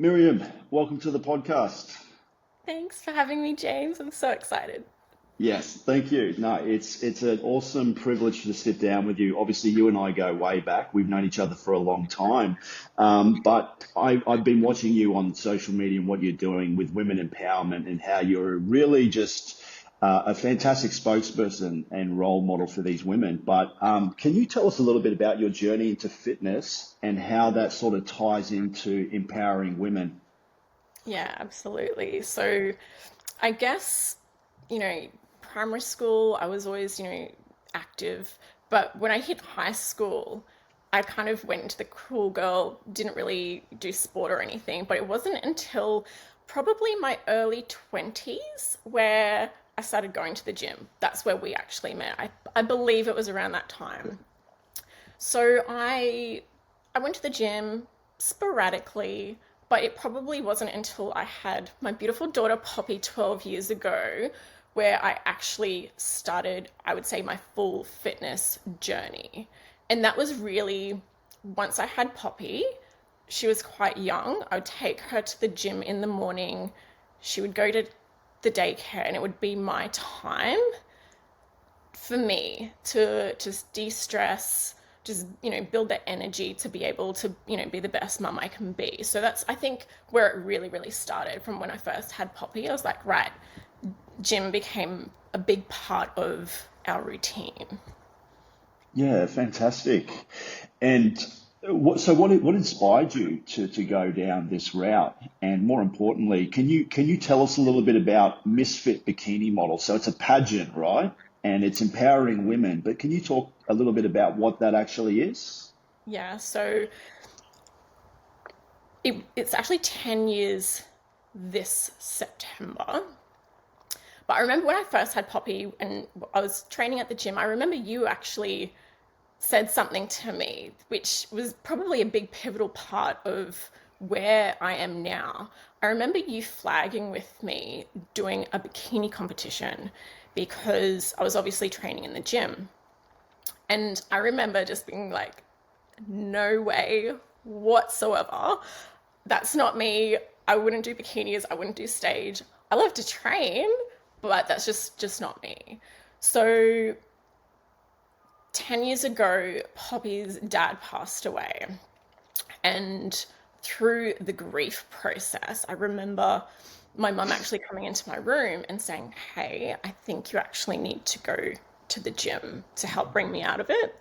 Miriam, welcome to the podcast. Thanks for having me, James. I'm so excited. Yes, thank you. No, it's an awesome privilege to sit down with you. Obviously, you and I go way back. We've known each other for a long time, but I've been watching you on social media and what you're doing with women empowerment and how you're really just a fantastic spokesperson and role model for these women. But can you tell us a little bit about your journey into fitness and how that sort of ties into empowering women? Yeah, absolutely. So I guess, you know, primary school, I was always, active. But when I hit high school, I kind of went into the cool girl, didn't really do sport or anything. But it wasn't until probably my early 20s where I started going to the gym. That's where we actually met. I believe it was around that time. So I went to the gym sporadically, but it probably wasn't until I had my beautiful daughter Poppy 12 years ago where I actually started, I would say, my full fitness journey. And that was really once I had Poppy, she was quite young. I would take her to the gym in the morning. She would go to the daycare, and it would be my time for me to just de-stress, just build that energy to be able to be the best mum I can be. So that's, I think, where it really started. From when I first had Poppy, I was like, right, gym became a big part of our routine. Yeah, fantastic. And what inspired you to go down this route? And more importantly, can you tell us a little bit about Miss Fit Bikini Model? So it's a pageant, right? And it's empowering women. But can you talk a little bit about what that actually is? Yeah, so it's actually 10 years this September. But I remember when I first had Poppy and I was training at the gym, I remember you actually said something to me, which was probably a big pivotal part of where I am now. I remember you flagging with me doing a bikini competition because I was obviously training in the gym. And I remember just being like, no way whatsoever. That's not me. I wouldn't do bikinis. I wouldn't do stage. I love to train, but that's just not me. So 10 years ago, Poppy's dad passed away. And through the grief process, I remember my mum actually coming into my room and saying, hey, I think you actually need to go to the gym to help bring me out of it,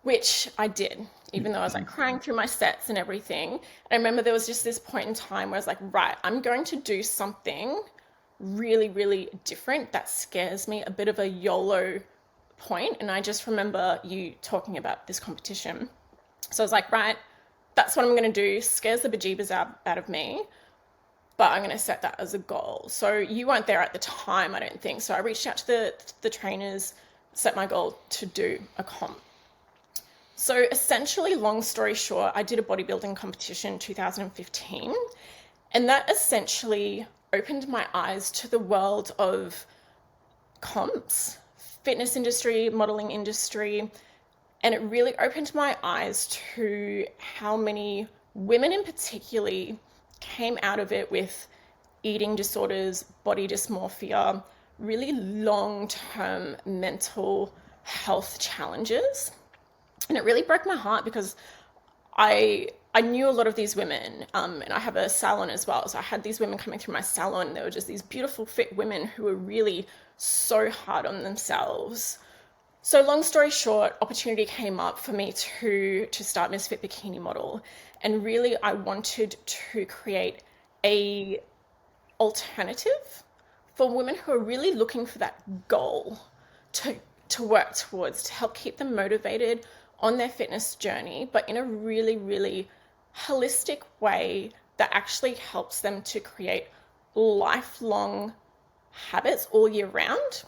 which I did, even though I was like crying through my sets and everything. And I remember there was just this point in time where I was like, right, I'm going to do something really different that scares me, a bit of a YOLO point. And I just remember you talking about this competition. So I was like, right, that's what I'm going to do. Scares the bejeebers out of me, but I'm going to set that as a goal. So you weren't there at the time, I don't think. So I reached out to the trainers, set my goal to do a comp. So essentially, long story short, I did a bodybuilding competition in 2015, and that essentially opened my eyes to the world of comps, fitness industry, modeling industry, and it really opened my eyes to how many women in particular came out of it with eating disorders, body dysmorphia, really long-term mental health challenges. And it really broke my heart because I knew a lot of these women, and I have a salon as well. So I had these women coming through my salon. They were just these beautiful, fit women who were really so hard on themselves. So long story short, opportunity came up for me to start Miss Fit Bikini Model, and really I wanted to create a alternative for women who are really looking for that goal to to work towards to help keep them motivated on their fitness journey, but in a really holistic way that actually helps them to create lifelong habits all year round,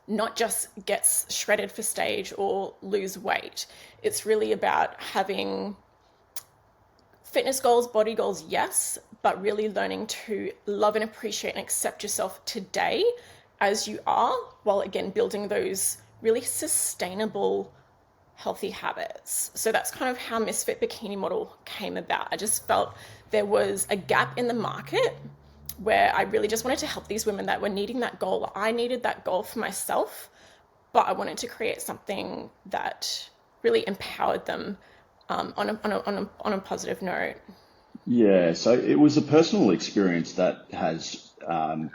not just gets shredded for stage or lose weight. It's really about having fitness goals, body goals, yes, but really learning to love and appreciate and accept yourself today as you are, while again building those really sustainable healthy habits. So that's kind of how Miss Fit Bikini Model came about. I just felt there was a gap in the market where I really just wanted to help these women that were needing that goal. I needed that goal for myself, but I wanted to create something that really empowered them on a positive note. Yeah, so it was a personal experience that has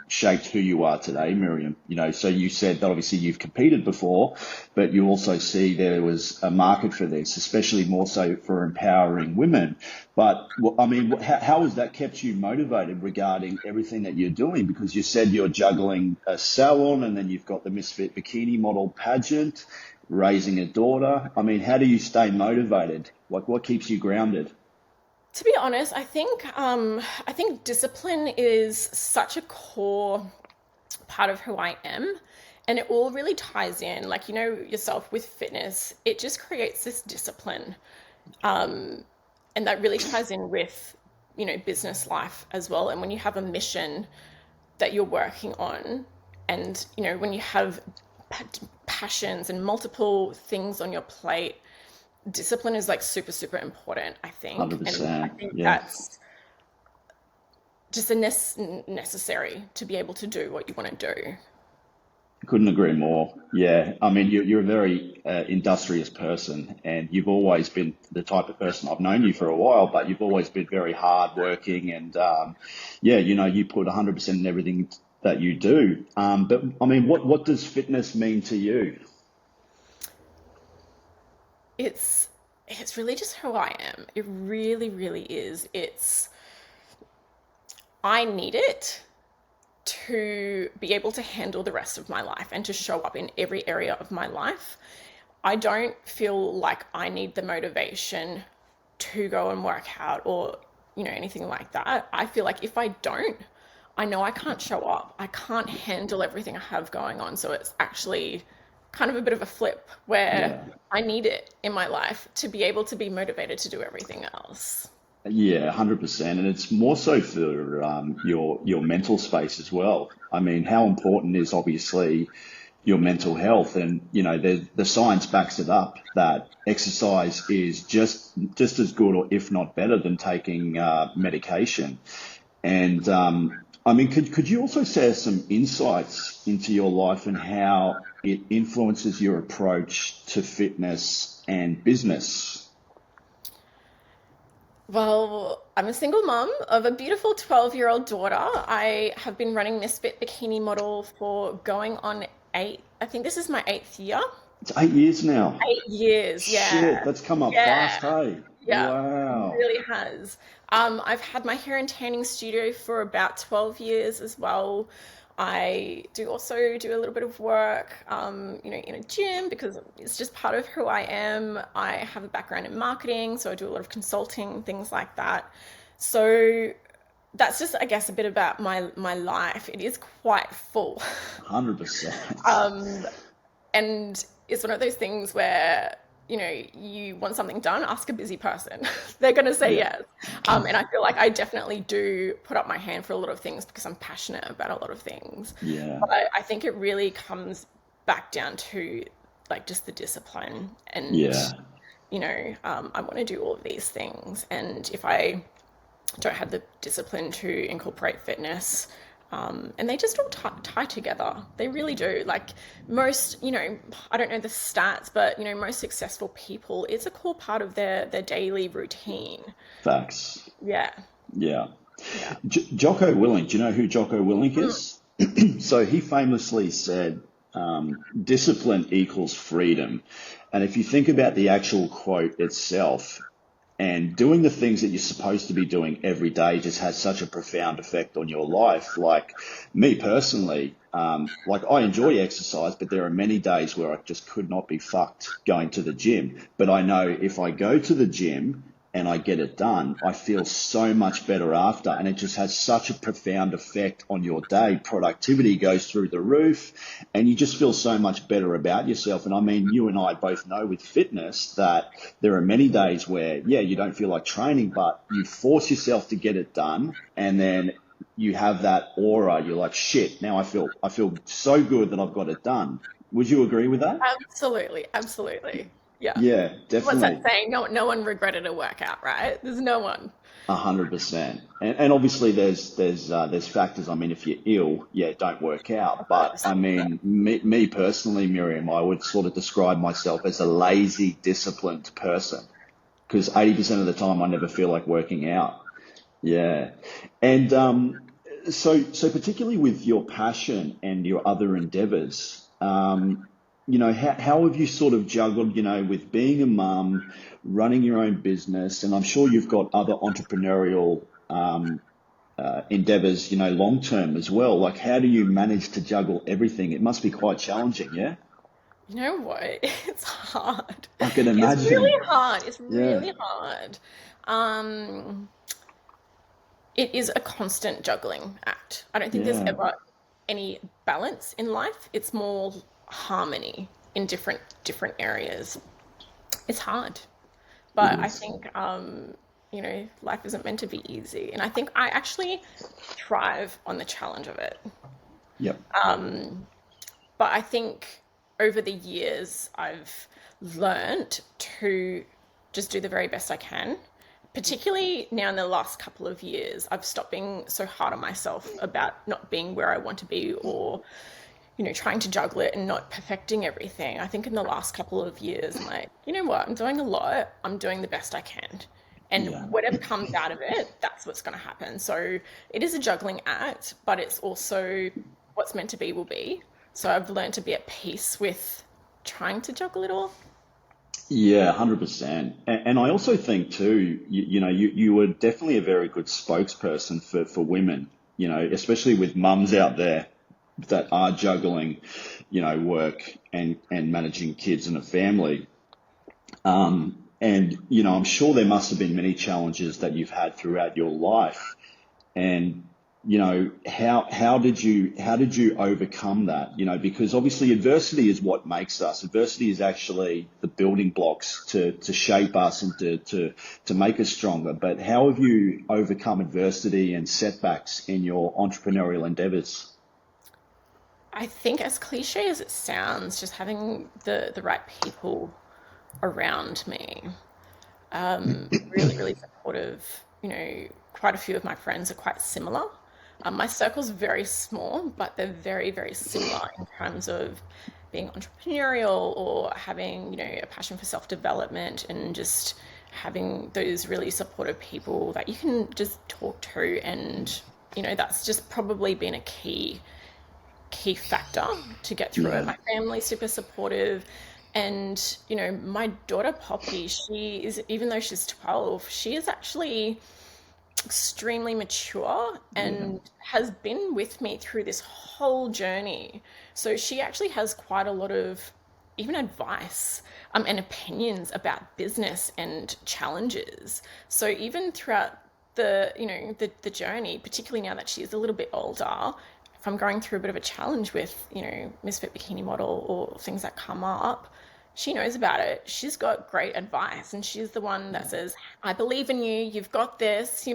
shaped who you are today, Miriam. So you said that obviously you've competed before, but you also see there was a market for this, especially more so for empowering women. But I mean, how has that kept you motivated regarding everything that you're doing? Because you said you're juggling a salon and then you've got the Miss Fit Bikini Model pageant, raising a daughter. I mean, how do you stay motivated? Like, what keeps you grounded? To be honest, I think discipline is such a core part of who I am. And it all really ties in, like, yourself with fitness, it just creates this discipline. Um, and that really ties in with, business life as well. And when you have a mission that you're working on, and, when you have passions and multiple things on your plate, discipline is like super, super important, I think. And I 100%. think Yeah. that's just necessary to be able to do what you want to do. Couldn't agree more. Yeah, I mean, you're a very industrious person, and you've always been the type of person. I've known you for a while, but you've always been very hardworking, and yeah, you put 100% in everything that you do. But I mean, what does fitness mean to you? It's it's really just who I am. It really, really is. I need it to be able to handle the rest of my life and to show up in every area of my life. I don't feel like I need the motivation to go and work out or, anything like that. I feel like if I don't, I know I can't show up. I can't handle everything I have going on. So it's actually kind of a bit of a flip where Yeah. I need it in my life to be able to be motivated to do everything else. Yeah, 100%. And it's more so for your mental space as well. I mean, how important is obviously your mental health? And, the science backs it up that exercise is just as good or if not better than taking medication. And I mean, could you also share some insights into your life and how it influences your approach to fitness and business? Well, I'm a single mum of a beautiful 12-year-old daughter. I have been running Miss Fit Bikini Model for going on I think this is my eighth year. It's 8 years now. 8 years, Shit, yeah. that's come up Yeah, fast, hey. yeah, Wow. really has. I've had my hair and tanning studio for about 12 years as well. I do also do a little bit of work, in a gym because it's just part of who I am. I have a background in marketing, so I do a lot of consulting, things like that. So that's just, I guess, a bit about my life. It is quite full. 100%. Um, and it's one of those things where, you want something done, ask a busy person. They're going to say Yeah. yes. And I feel like I definitely do put up my hand for a lot of things because I'm passionate about a lot of things. Yeah. But I think it really comes back down to like just the discipline and, Yeah. I want to do all of these things. And if I don't have the discipline to incorporate fitness. And they just all tie together. They really do. Like most, I don't know the stats, but most successful people, it's a core part of their daily routine. Facts. Yeah, Yeah. yeah. Jocko Willink, do you know who Jocko Willink Mm. is? So he famously said, discipline equals freedom. And if you think about the actual quote itself, and doing the things that you're supposed to be doing every day just has such a profound effect on your life. Like me personally, like I enjoy exercise, but there are many days where I just could not be fucked going to the gym. But I know if I go to the gym and I get it done, I feel so much better after. And it just has such a profound effect on your day. Productivity goes through the roof and you just feel so much better about yourself. And I mean, you and I both know with fitness that there are many days where, yeah, you don't feel like training, but you force yourself to get it done. And then you have that aura. You're like, shit, now I feel so good that I've got it done. Would you agree with that? Absolutely, absolutely. Yeah. Yeah, What's that definitely. saying? No one regretted a workout, right? There's no one. 100%. And obviously there's factors. I mean, if you're ill, yeah, don't work Of out. But course. I mean, me personally, Miriam, I would sort of describe myself as a lazy, disciplined person because 80% of the time I never feel like working out. Yeah. And so particularly with your passion and your other endeavors, how have you sort of juggled, with being a mum, running your own business, and I'm sure you've got other entrepreneurial endeavors, long term as well. Like, how do you manage to juggle everything? It must be quite challenging, yeah? You know what? It's hard. I can It's imagine. really hard. It's Yeah. really hard. Um, it is a constant juggling act. I don't think there's Yeah. ever any balance in life. It's more harmony in different areas. It's hard, It but I is. think life isn't meant to be easy, and I think I actually thrive on the challenge of it. Yep. But I think over the years, I've learned to just do the very best I can. Particularly now in the last couple of years, I've stopped being so hard on myself about not being where I want to be or, trying to juggle it and not perfecting everything. I think in the last couple of years, I'm like, you know what? I'm doing a lot. I'm doing the best I can. And Yeah. whatever comes out of it, that's what's going to happen. So it is a juggling act, but it's also what's meant to be will be. So I've learned to be at peace with trying to juggle it all. Yeah, 100%. And I also think too, you were definitely a very good spokesperson for women, especially with mums out there that are juggling, work and managing kids and a family. And, I'm sure there must have been many challenges that you've had throughout your life. And how did you overcome that? Because obviously adversity is what makes us. Adversity is actually the building blocks to shape us and to make us stronger. But how have you overcome adversity and setbacks in your entrepreneurial endeavors? I think, as cliche as it sounds, just having the right people around me, really, really supportive. Quite a few of my friends are quite similar. My circle's very small, but they're very, very similar in terms of being entrepreneurial or having, a passion for self-development and just having those really supportive people that you can just talk to. And, that's just probably been a key factor to get through it. Yeah. My family's super supportive. And, my daughter Poppy, she is, even though she's 12, she is actually extremely mature Yeah. and has been with me through this whole journey. So she actually has quite a lot of even advice and opinions about business and challenges. So even throughout the journey, particularly now that she's a little bit older, if I'm going through a bit of a challenge with, Miss Fit Bikini Model or things that come up, she knows about it. She's got great advice, and she's the one that says, I believe in you, you've got this.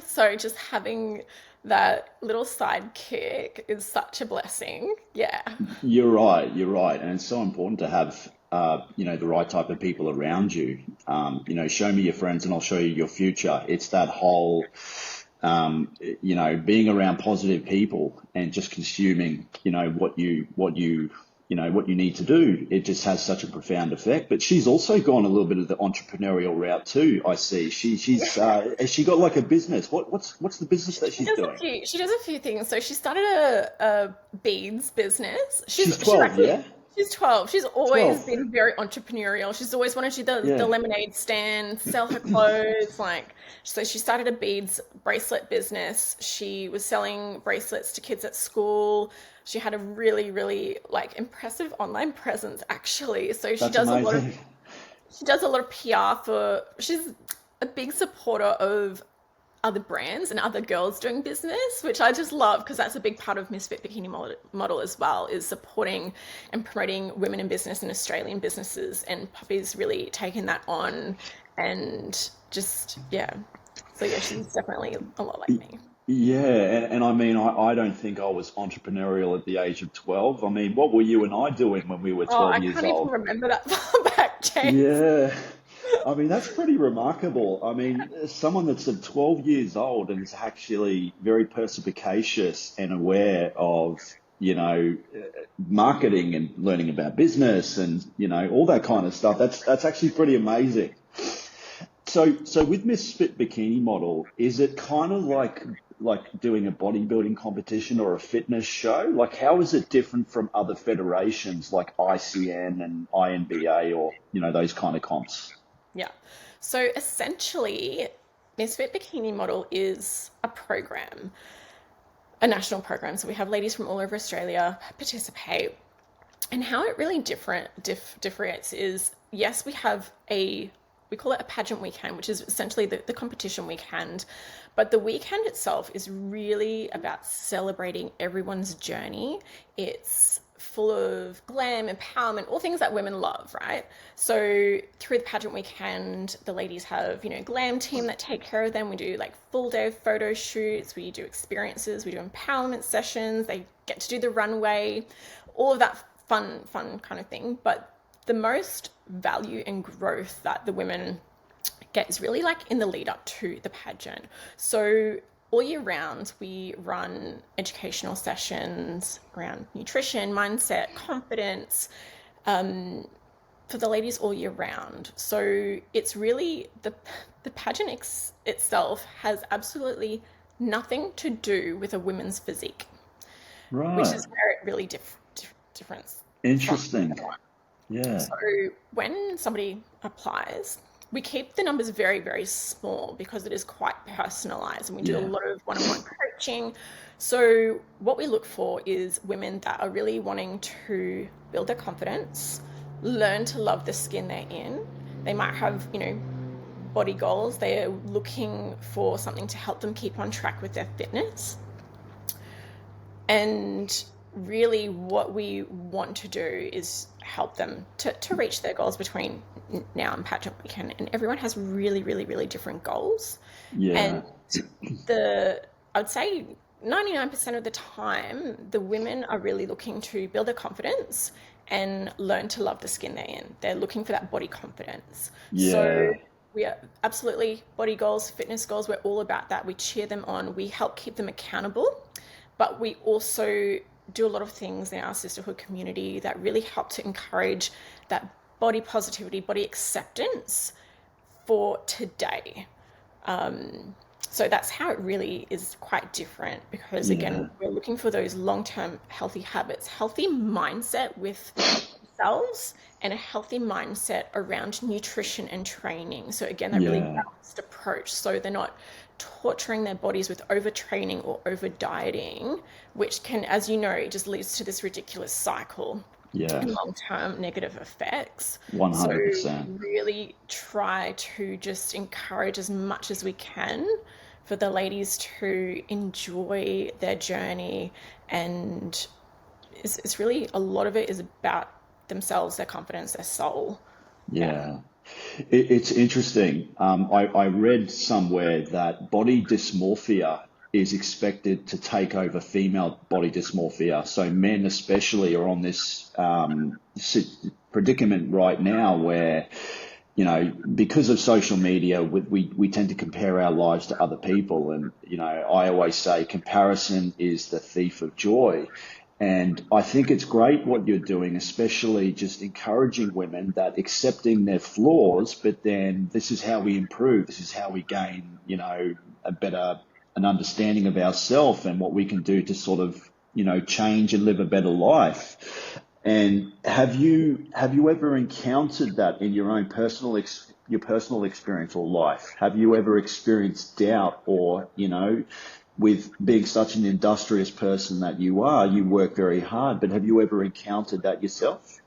So just having that little sidekick is such a blessing. Yeah. You're right. You're right. And it's so important to have, the right type of people around you. Show me your friends and I'll show you your future. It's that whole, being around positive people and just consuming, what you need to do. It just has such a profound effect. But she's also gone a little bit of the entrepreneurial route too. I see. Has she got like a business? What's the business that She she's does doing? she does a few things. So she started a beads business. She's She's she's 12, actually yeah? she's 12. She's always 12. been very entrepreneurial. She's always wanted to do the Yeah. lemonade stand, sell her clothes, so she started a beads bracelet business. She was selling bracelets to kids at school. She had a really, really impressive online presence actually. So she That's does a lot of amazing. she does a lot of PR she's a big supporter of other brands and other girls doing business, which I just love because that's a big part of Miss Fit Bikini Model as well, is supporting and promoting women in business and Australian businesses. And Poppy's really taken that on and just, yeah. So, yeah, she's definitely a lot like me. Yeah, and I mean, I don't think I was entrepreneurial at the age of 12. I mean, what were you and I doing when we were Oh, 12 I years can't even old? remember that far back James. Yeah. I mean, that's pretty remarkable. I mean, someone that's at 12 years old and is actually very perspicacious and aware of, marketing and learning about business and, all that kind of stuff. That's actually pretty amazing. So with Miss Fit Bikini Model, is it kind of like doing a bodybuilding competition or a fitness show? Like, how is it different from other federations like ICN and INBA or those kind of comps? Yeah. So essentially, Miss Fit Bikini Model is a program, a national program. So we have ladies from all over Australia participate. And how it really differentiates is, yes, we call it a pageant weekend, which is essentially the competition weekend. But the weekend itself is really about celebrating everyone's journey. It's full of glam, empowerment, all things that women love, right? So through the pageant weekend, the ladies have, glam team that take care of them. We do like full day of photo shoots, we do experiences, we do empowerment sessions, they get to do the runway, all of that fun kind of thing. But the most value and growth that the women get is really like in the lead up to the pageant. So all year round, we run educational sessions around nutrition, mindset, confidence, for the ladies all year round. So it's really the pageant itself has absolutely nothing to do with a women's physique, which Right. is where it really difference from. Interesting. Yeah. So when somebody applies, we keep the numbers very, very small because it is quite personalized and we do a Yeah. lot of one-on-one coaching. So what we look for is women that are really wanting to build their confidence, learn to love the skin they're in. They might have, body goals. They're looking for something to help them keep on track with their fitness. And really what we want to do is help them to reach their goals between now and pageant weekend. And everyone has really, really, really different goals. And Yeah. I'd say 99% of the time, the women are really looking to build their confidence and learn to love the skin they're in. They're looking for that body confidence. So Yeah. we are absolutely body goals, fitness goals. We're all about that. We cheer them on. We help keep them accountable, but we also do a lot of things in our sisterhood community that really help to encourage that body positivity, body acceptance for today. So that's how it really is quite different because, again, Yeah. we're looking for those long-term healthy habits, healthy mindset with themselves, and a healthy mindset around nutrition and training. So, again, that really Yeah. balanced approach. So they're not torturing their bodies with overtraining or over dieting, which can, as you know, it just leads to this ridiculous cycle Yeah. and long-term negative effects. So 100%. really try to just encourage as much as we can for the ladies to enjoy their journey. And it's really, a lot of it is about themselves, their confidence, their soul. Yeah. Yeah. It's interesting. I read somewhere that body dysmorphia is expected to take over female body dysmorphia. So men especially are on this predicament right now where, because of social media, we tend to compare our lives to other people. And, I always say comparison is the thief of joy. And I think it's great what you're doing, especially just encouraging women that accepting their flaws, but then this is how we improve. This is how we gain, an understanding of ourselves and what we can do to sort of, change and live a better life. And have you ever encountered that in your own your personal experience or life? Have you ever experienced doubt or, with being such an industrious person that you are, you work very hard, but have you ever encountered that yourself?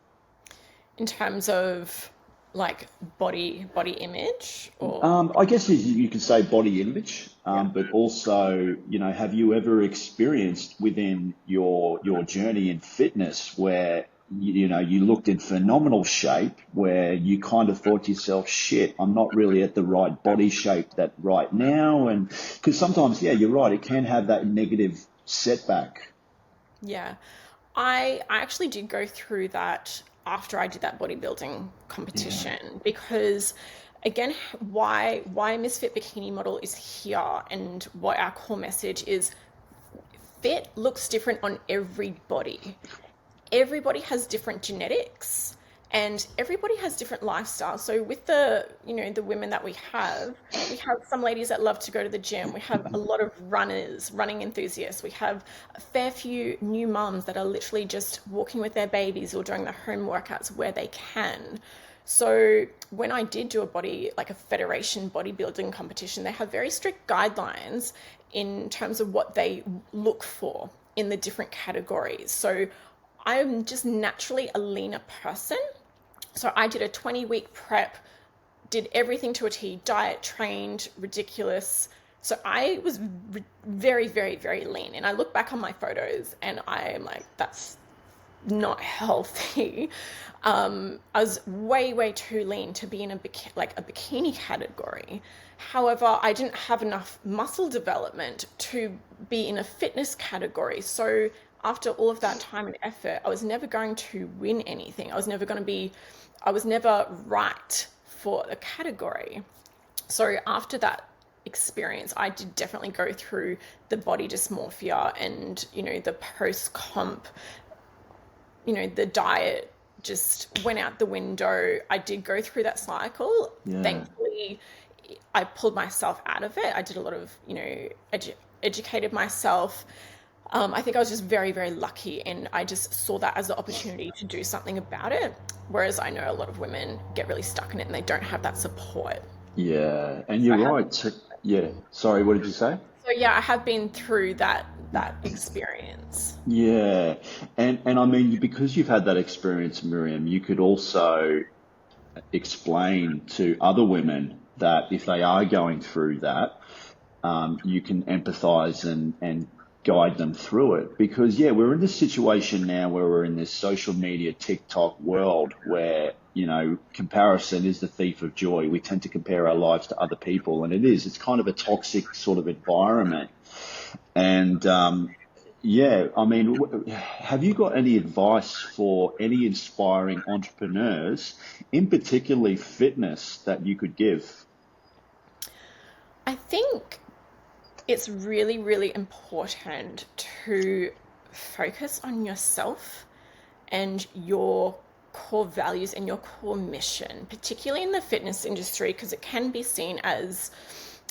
In terms of like body image or I guess you can say body image, yeah. but also, have you ever experienced within your journey in fitness where you looked in phenomenal shape, where you kind of thought to yourself, "Shit, I'm not really at the right body shape that right now," and because sometimes, yeah, you're right, it can have that negative setback. Yeah. I actually did go through that after I did that bodybuilding Yeah. competition, because again, why Miss Fit Bikini Model is here and what our core message is: fit looks different on everybody. Everybody has different genetics and everybody has different lifestyles. So with the women that we have some ladies that love to go to the gym. We have a lot of runners, running enthusiasts. We have a fair few new mums that are literally just walking with their babies or doing their home workouts where they can. So when I did do like a federation bodybuilding competition, they have very strict guidelines in terms of what they look for in the different categories. So I'm just naturally a leaner person. So I did a 20-week prep, did everything to a T, diet, trained, ridiculous. So I was very, very, very lean. And I look back on my photos and I'm like, that's not healthy. I was way, way too lean to be in like a bikini category. However, I didn't have enough muscle development to be in a fitness category. So after all of that time and effort, I was never going to win anything. I was never right for a category. So after that experience, I did definitely go through the body dysmorphia and, the post comp, the diet just went out the window. I did go through that cycle. Yeah. Thankfully, I pulled myself out of it. I did a lot of, educated myself. I think I was just very, very lucky, and I just saw that as the opportunity to do something about it. Whereas I know a lot of women get really stuck in it and they don't have that support. Yeah. And So you're I have, right. Yeah. Sorry, what did you say? so yeah, I have been through that experience. Yeah. And I mean, because you've had that experience, Miriam, you could also explain to other women that if they are going through that, you can empathize and guide them through it. Because, yeah, we're in this situation now where we're in this social media, TikTok world where, comparison is the thief of joy. We tend to compare our lives to other people, and it's kind of a toxic sort of environment. And, yeah, I mean, have you got any advice for any inspiring entrepreneurs, in particularly fitness, that you could give? I think it's really, really important to focus on yourself and your core values and your core mission, particularly in the fitness industry, because it can be seen as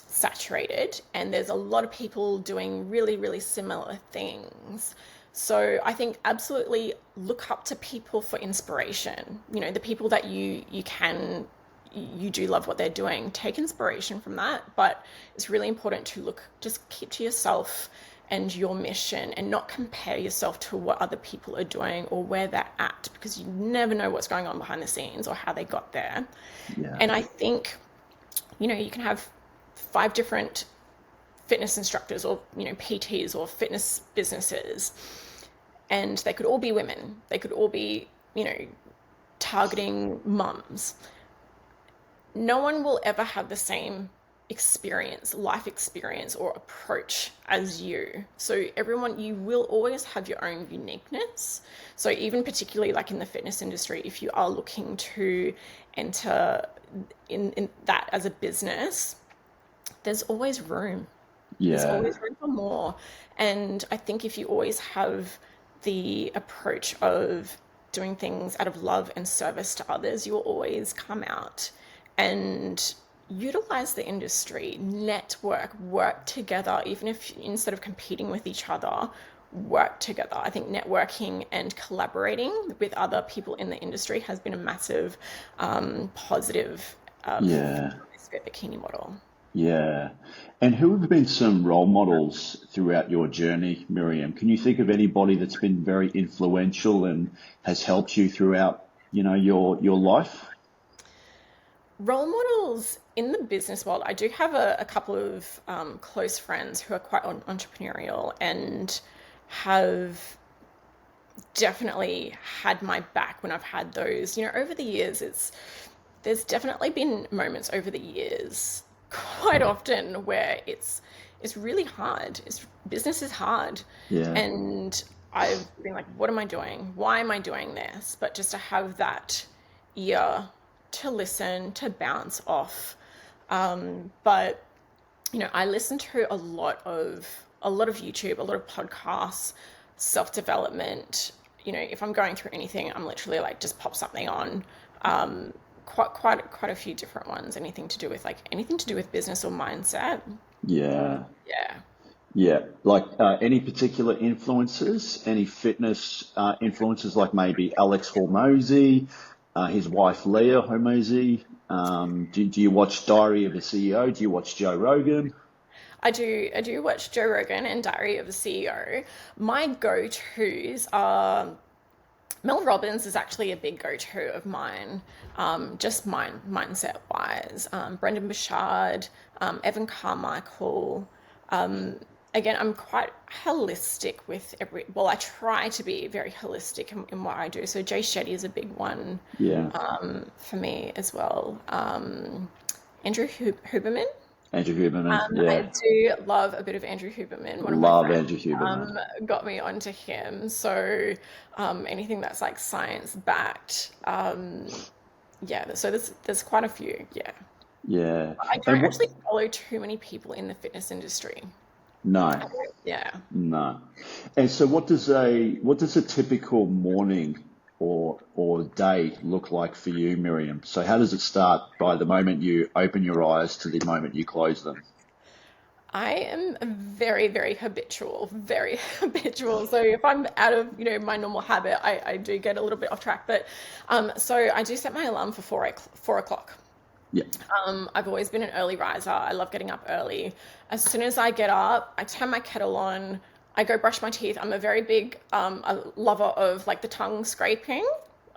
saturated and there's a lot of people doing really, really similar things. So I think absolutely look up to people for inspiration. The people that you do love what they're doing. Take inspiration from that, but it's really important to just keep to yourself and your mission and not compare yourself to what other people are doing or where they're at, because you never know what's going on behind the scenes or how they got there. Yeah. And I think, you can have 5 different fitness instructors or, PTs or fitness businesses, and they could all be women. They could all be, targeting mums. No one will ever have the same life experience or approach as you. So everyone, you will always have your own uniqueness. So even particularly like in the fitness industry, if you are looking to enter in that as a business, there's always room. There's Yeah. always room for more. And I think if you always have the approach of doing things out of love and service to others, you will always come out and utilize the industry, network, work together, even if instead of competing with each other, work together. I think networking and collaborating with other people in the industry has been a massive positive Yeah. for this Fit Bikini Model. Yeah. And who have been some role models throughout your journey, Miriam? Can you think of anybody that's been very influential and has helped you throughout, your life? Role models in the business world, I do have a couple of close friends who are quite entrepreneurial and have definitely had my back when I've had those. Over the years, there's definitely been moments over the years, quite often, where it's really hard. Business is hard, Yeah. and I've been like, what am I doing? Why am I doing this? But just to have that ear to listen, to bounce off. But I listen to a lot of YouTube, a lot of podcasts, self-development. If I'm going through anything, I'm literally like just pop something on. Quite a few different ones. Anything to do with business or mindset. Yeah. Yeah. Yeah. Like any particular influences, any fitness influences, like maybe Alex Hormozy, his wife Leah Hormozy. Do you watch Diary of a CEO? Do you watch Joe Rogan? I do watch Joe Rogan and Diary of a CEO. My go-tos are Mel Robbins is actually a big go-to of mine, just mindset wise. Brendan Burchard, Evan Carmichael. Um, Again, I'm quite holistic with well, I try to be very holistic in what I do. So Jay Shetty is a big one Yeah. for me as well. Andrew Huberman. Andrew Huberman. I Yeah. do love a bit of Andrew Huberman. One of my Love friends Andrew Huberman. got me onto him. So anything that's like science backed, yeah. So there's quite a few. Yeah, Yeah. I And don't what? actually follow too many people in the fitness industry. No. Yeah. No. And so what does a typical morning or day look like for you, Miriam? So how does it start by the moment you open your eyes to the moment you close them? I am very, very habitual, very habitual. So if I'm out of, my normal habit, I do get a little bit off track. But so I do set my alarm for 4 o'clock. Yeah. I've always been an early riser. I love getting up early. As soon as I get up, I turn my kettle on. I go brush my teeth. I'm a very big a lover of like the tongue scraping.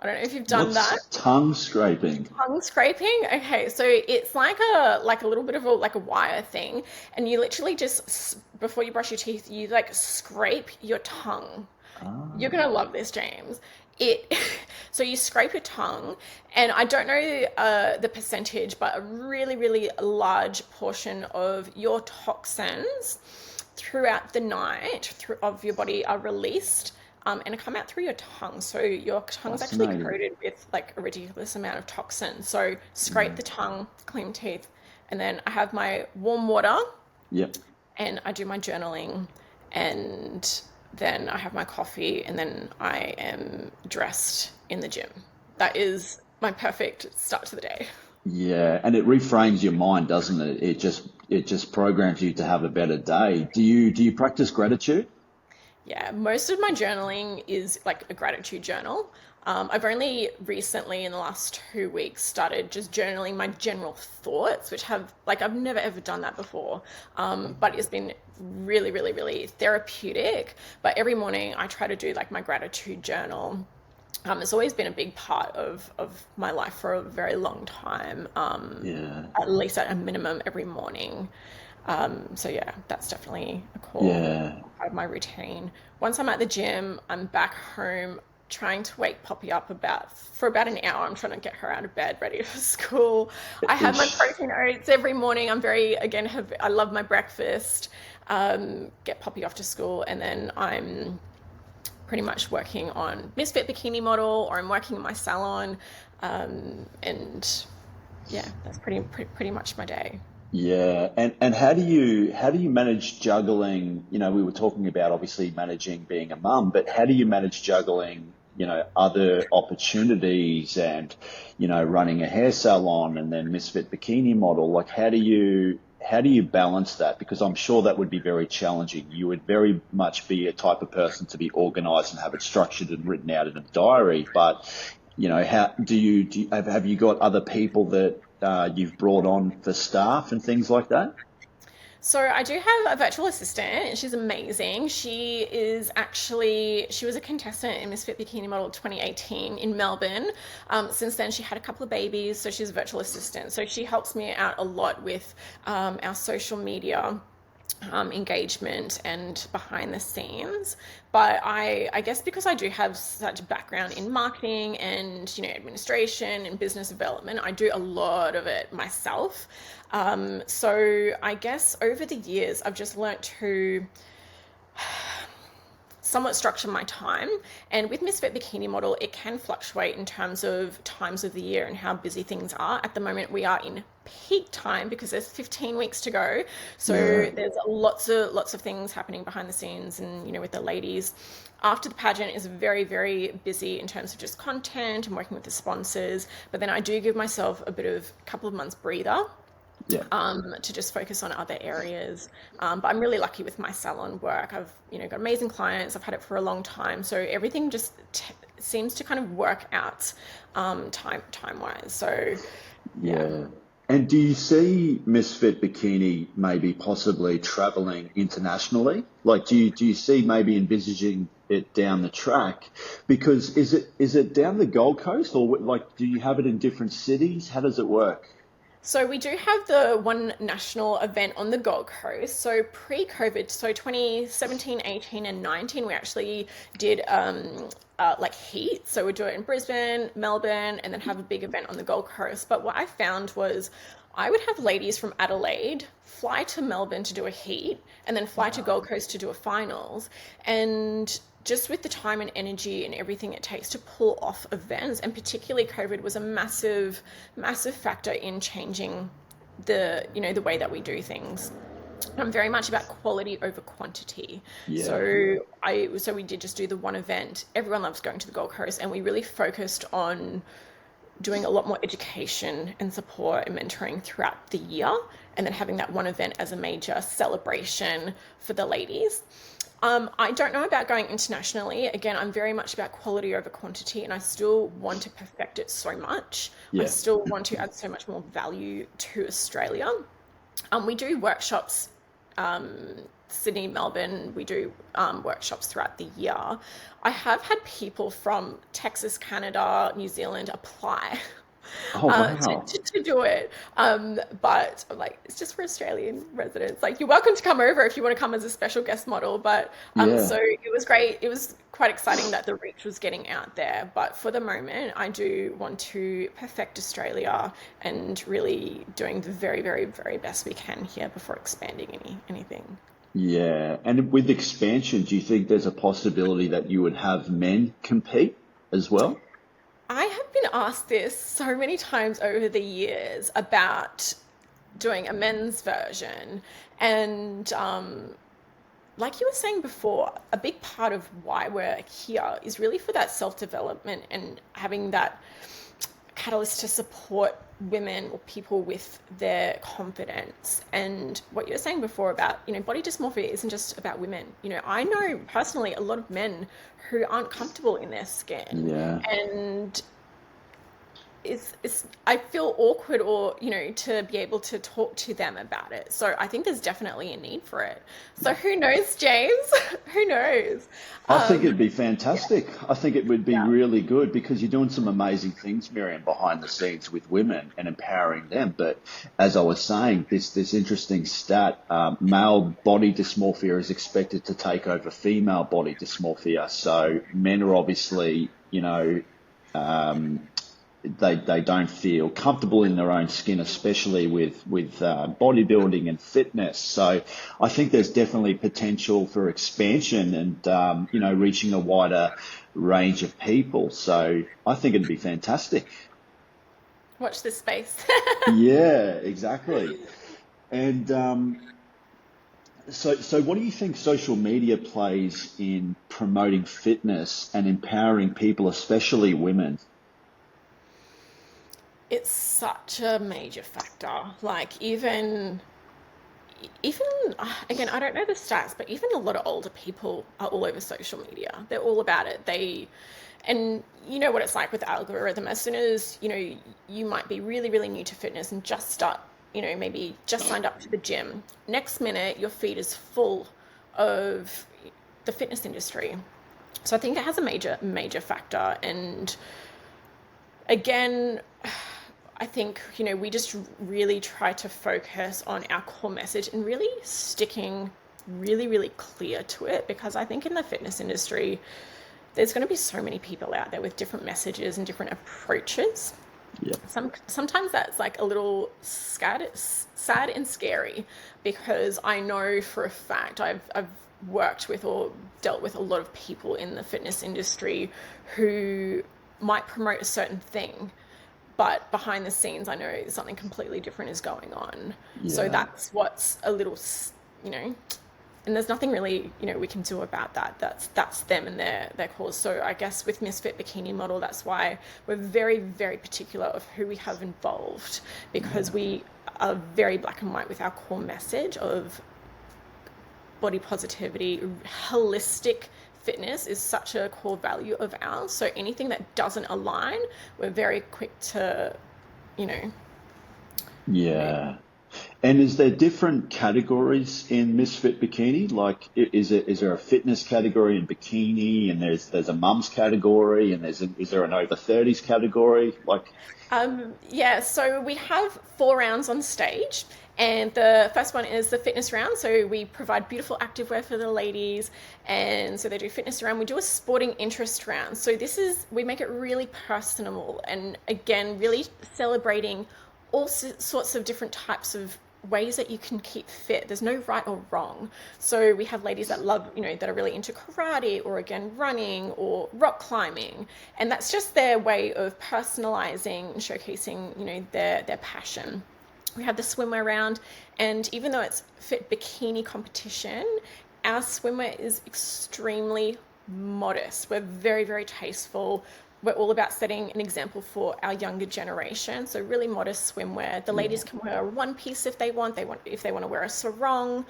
I don't know if you've done that. What's tongue scraping? Tongue scraping. Okay, so it's like a little bit of a wire thing, and you literally just before you brush your teeth, you like scrape your tongue. You're gonna Ah, love this, James. It so you scrape your tongue, and I don't know the percentage, but a really, really large portion of your toxins throughout the night of your body are released. And come out through your tongue. So your tongue's actually fascinating. coated with like a ridiculous amount of toxin. So scrape the tongue, clean teeth, and then I have my warm water Yep. and I do my journaling, and then I have my coffee, and then I am dressed in the gym. That is my perfect start to the day. Yeah, and it reframes your mind, doesn't it? It just programs you to have a better day. Do you practice gratitude? Yeah, most of my journaling is like a gratitude journal. I've only recently, in the last 2 weeks, started just journaling my general thoughts, which have like I've never ever done that before. But it's been really, really, really therapeutic. But every morning I try to do like my gratitude journal. It's always been a big part of my life for a very long time, Yeah. at least at a minimum every morning. So yeah, that's definitely a core Yeah. part of my routine. Once I'm at the gym, I'm back home trying to wake Poppy up for about an hour. I'm trying to get her out of bed, ready for school. I have my Ish. protein oats every morning. I'm very, again, I love my breakfast. Get Poppy off to school, and then I'm pretty much working on Miss Fit Bikini Model, or I'm working in my salon. And yeah, that's pretty much my day. Yeah, and how do you manage juggling? We were talking about obviously managing being a mum, but how do you manage juggling, other opportunities and, running a hair salon and then Misfit Bikini Model? Like how do you balance that? Because I'm sure that would be very challenging. You would very much be a type of person to be organized and have it structured and written out in a diary, but how have you got other people that you've brought on for staff and things like that? So I do have a virtual assistant. She's amazing. She was a contestant in Miss Fit Bikini Model 2018 in Melbourne. Since then, she had a couple of babies, so she's a virtual assistant. So she helps me out a lot with our social media engagement and behind the scenes. But I guess because I do have such a background in marketing and administration and business development, I do a lot of it myself. So I guess over the years, I've just learnt to somewhat structure my time. And with Miss Fit Bikini Model, it can fluctuate in terms of times of the year and how busy things are. At the moment, we are in peak time because there's 15 weeks to go. So Yeah. there's lots of things happening behind the scenes, and with the ladies. After the pageant is very, very busy in terms of just content and working with the sponsors. But then I do give myself a couple of months breather Yeah. to just focus on other areas. But I'm really lucky with my salon work. I've got amazing clients. I've had it for a long time, so everything just seems to kind of work out time wise. So yeah. Yeah. And do you see Miss Fit Bikini maybe possibly traveling internationally? Like, do you see maybe envisaging it down the track? Because is it down the Gold Coast, or like do you have it in different cities? How does it work? So we do have the one national event on the Gold Coast. So pre-COVID, so 2017, 18, and 19, we actually did like heat. So we do it in Brisbane, Melbourne, and then have a big event on the Gold Coast. But what I found was I would have ladies from Adelaide fly to Melbourne to do a heat and then fly to Gold Coast to do a finals. And just with the time and energy and everything it takes to pull off events, and particularly COVID was a massive, massive factor in changing the way that we do things. I'm very much about quality over quantity. Yeah. So we did just do the one event. Everyone loves going to the Gold Coast, and we really focused on doing a lot more education and support and mentoring throughout the year, and then having that one event as a major celebration for the ladies. I don't know about going internationally. Again, I'm very much about quality over quantity, and I still want to perfect it so much. I Yeah. still want to add so much more value to Australia. We do workshops, um, Sydney, Melbourne. We do workshops throughout the year. I have had people from Texas, Canada, New Zealand apply Oh, wow. to do it. But I'm like, it's just for Australian residents. Like, you're welcome to come over if you want to come as a special guest model. But Yeah. so it was great. It was quite exciting that the reach was getting out there. But for the moment, I do want to perfect Australia and really doing the very, very, very best we can here before expanding anything. Yeah. And with expansion, do you think there's a possibility that you would have men compete as well? I have been asked this so many times over the years about doing a men's version. And like you were saying before, a big part of why we're here is really for that self development and having that catalyst to support women or people with their confidence. And what you were saying before about, body dysmorphia isn't just about women. I know personally a lot of men who aren't comfortable in their skin, Yeah. and I feel awkward, or to be able to talk to them about it. So I think there's definitely a need for it. So who knows, James? Who knows? I think it'd Um, be yeah, fantastic. I think it would be yeah. really good because you're doing some amazing things, Miriam, behind the scenes with women and empowering them. But as I was saying, this interesting stat: male body dysmorphia is expected to take over female body dysmorphia. So men are obviously, um, they don't feel comfortable in their own skin, especially with bodybuilding and fitness. So I think there's definitely potential for expansion and reaching a wider range of people. So I think it'd be fantastic. Watch this space. Yeah, exactly. And so what do you think social media plays in promoting fitness and empowering people, especially women? It's such a major factor. Like, even again, I don't know the stats, but even a lot of older people are all over social media. They're all about it. And you know what it's like with the algorithm. As soon as you might be really, really new to fitness and just start, maybe just signed up to the gym. Next minute, your feed is full of the fitness industry. So I think it has a major, major factor. And again, I think, we just really try to focus on our core message and really sticking really, really clear to it, because I think in the fitness industry, there's going to be so many people out there with different messages and different approaches. Yeah. Sometimes that's like a little sad and scary, because I know for a fact I've worked with or dealt with a lot of people in the fitness industry who might promote a certain thing, but behind the scenes, I know something completely different is going on. So Yeah. that's what's a little, you know, and there's nothing really, we can do about that. That's them and their cause. So I guess with Miss Fit Bikini Model, that's why we're very, very particular of who we have involved, because Yeah. we are very black and white with our core message of body positivity. Holistic fitness is such a core value of ours. So anything that doesn't align, we're very quick to, you know, remove. Yeah. And is there different categories in Misfit Bikini? Like, is there a fitness category in bikini, and there's a mum's category, and is there an over 30s category? Like, Yeah, so we have 4 rounds on stage, and the first one is the fitness round. So we provide beautiful activewear for the ladies, and so they do fitness round. We do a sporting interest round. So we make it really personable, and again, really celebrating all sorts of different types of ways that you can keep fit. There's no right or wrong. So we have ladies that love, that are really into karate, or again running or rock climbing, and that's just their way of personalizing and showcasing, their passion. We have the swimwear round, and even though it's fit bikini competition, our swimwear is extremely modest. We're very, very tasteful. We're all about setting an example for our younger generation. So really modest swimwear. The yeah, ladies can wear a one piece if they want. If they want to wear a sarong.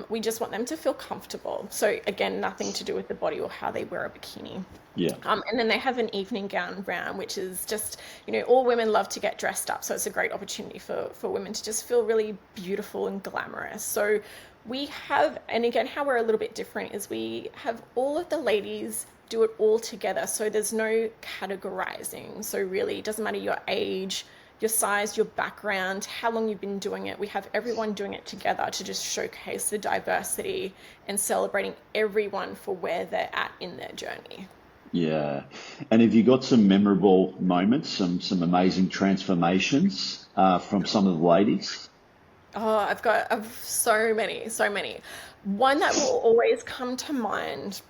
We just want them to feel comfortable. So again, nothing to do with the body or how they wear a bikini. yeah, And then they have an evening gown round, which is just, all women love to get dressed up. So it's a great opportunity for women to just feel really beautiful and glamorous. So we have, and again, how we're a little bit different is we have all of the ladies do it all together. So there's no categorizing. So really, it doesn't matter your age, your size, your background, how long you've been doing it. We have everyone doing it together to just showcase the diversity and celebrating everyone for where they're at in their journey. yeah. And have you got some memorable moments, some amazing transformations from some of the ladies? Oh, I've so many, so many. One that will always come to mind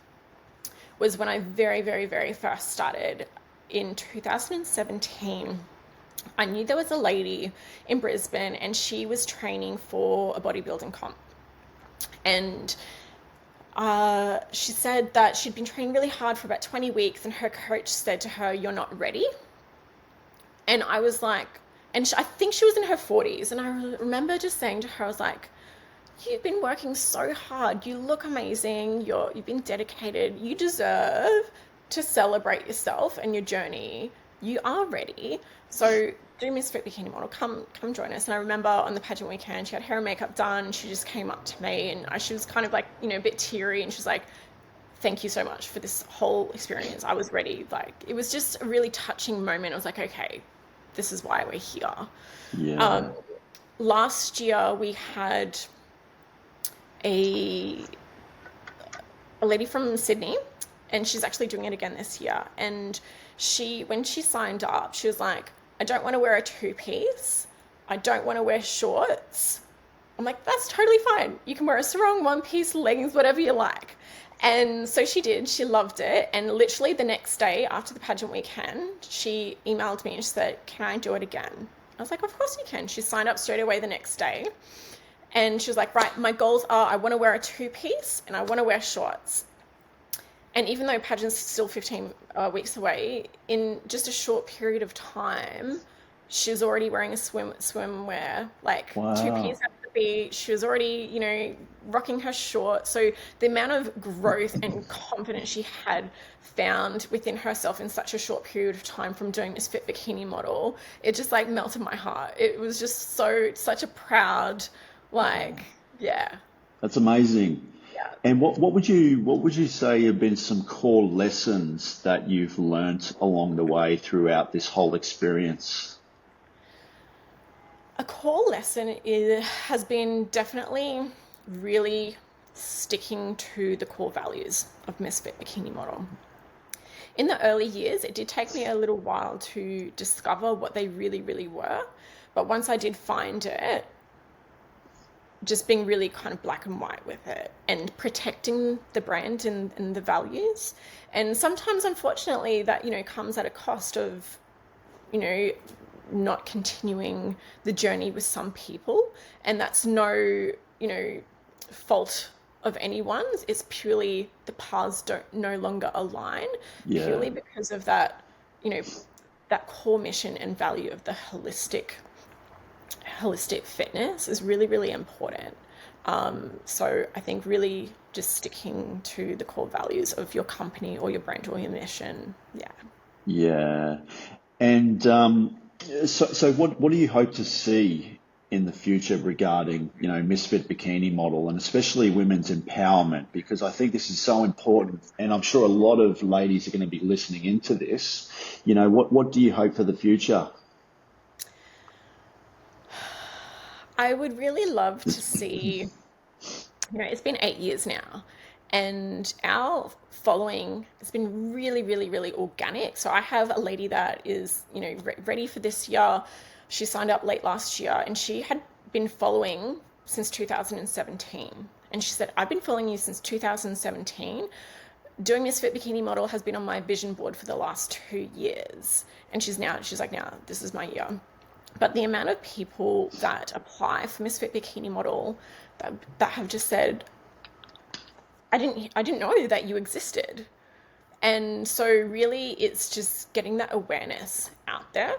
was when I very, very, very first started in 2017. I knew there was a lady in Brisbane, and she was training for a bodybuilding comp. And she said that she'd been training really hard for about 20 weeks, and her coach said to her, "You're not ready." And I was like, I think she was in her 40s. And I remember just saying to her, I was like, "You've been working so hard. You look amazing. You've been dedicated. You deserve to celebrate yourself and your journey. You are ready. So do Miss Fit Bikini Model. Come join us." And I remember on the pageant weekend, she had hair and makeup done. She just came up to me, and she was kind of like, a bit teary, and she's like, "Thank you so much for this whole experience. I was ready." Like, it was just a really touching moment. I was like, okay, this is why we're here. Yeah, Um, Last year we had a a lady from Sydney, and she's actually doing it again this year. And when she signed up, she was like, "I don't want to wear a two-piece. I don't want to wear shorts." I'm like, "That's totally fine. You can wear a sarong, one piece, leggings, whatever you like." And so she did. She loved it. And literally the next day after the pageant weekend, she emailed me and she said, "Can I do it again?" I was like, "Of course you can." She signed up straight away the next day. And she was like, "Right, my goals are I want to wear a two-piece and I want to wear shorts." And even though pageant's still 15 weeks away, in just a short period of time, she was already wearing a swimwear, like two piece wow. at the beach. She was already, rocking her shorts. So the amount of growth and confidence she had found within herself in such a short period of time from doing this Fit Bikini Model, it just like melted my heart. It was just such a proud, like, yeah, That's amazing. yeah. And what would you say have been some core lessons that you've learnt along the way throughout this whole experience? A core lesson has been definitely really sticking to the core values of Miss Fit Bikini Model. In the early years, it did take me a little while to discover what they really, really were. But once I did find it, just being really kind of black and white with it and protecting the brand and the values. And sometimes, unfortunately, that, comes at a cost of, you know, not continuing the journey with some people. And that's no fault of anyone's. It's purely the paths don't no longer align, Yeah. purely because of that, you know, that core mission and value of the holistic fitness is really, really important. So I think really just sticking to the core values of your company or your brand or your mission. Yeah. Yeah. And so what do you hope to see in the future regarding, Miss Fit Bikini Model and especially women's empowerment? Because I think this is so important, and I'm sure a lot of ladies are going to be listening into this. What do you hope for the future? I would really love to see, it's been 8 years now, and our following has been really, really, really organic. So I have a lady that is, ready for this year. She signed up late last year, and she had been following since 2017. And she said, I've been following you since 2017. Doing Miss Fit Bikini Model has been on my vision board for the last 2 years. And she's like, now this is my year. But the amount of people that apply for Miss Fit Bikini Model that have just said, I didn't know that you existed. And so really it's just getting that awareness out there.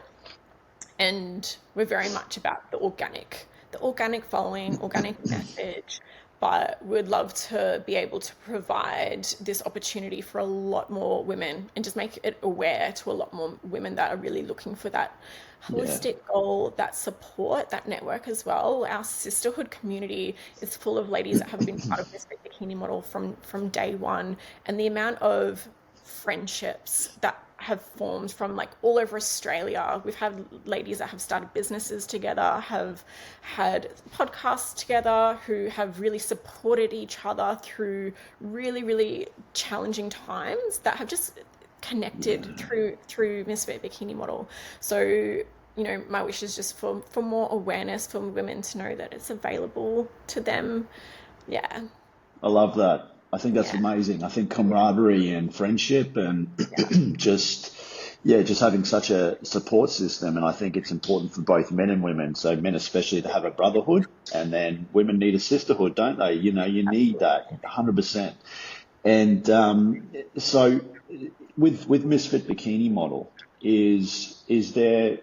And we're very much about the organic following, organic message, but we'd love to be able to provide this opportunity for a lot more women and just make it aware to a lot more women that are really looking for that Yeah. holistic goal, that support, that network as well. Our sisterhood community is full of ladies that have been part of this bikini model from day one, and the amount of friendships that have formed from like all over Australia. We've had ladies that have started businesses together, have had podcasts together, who have really supported each other through really, really challenging times, that have just connected Yeah. through Miss Fit Bikini Model. So, my wish is just for more awareness for women to know that it's available to them. Yeah. I love that. I think that's Yeah. amazing. I think camaraderie and friendship and Yeah. just having such a support system. And I think it's important for both men and women. So men especially to have a brotherhood, and then women need a sisterhood, don't they? You need that Absolutely. 100%. And so with Misfit Bikini Model, is there,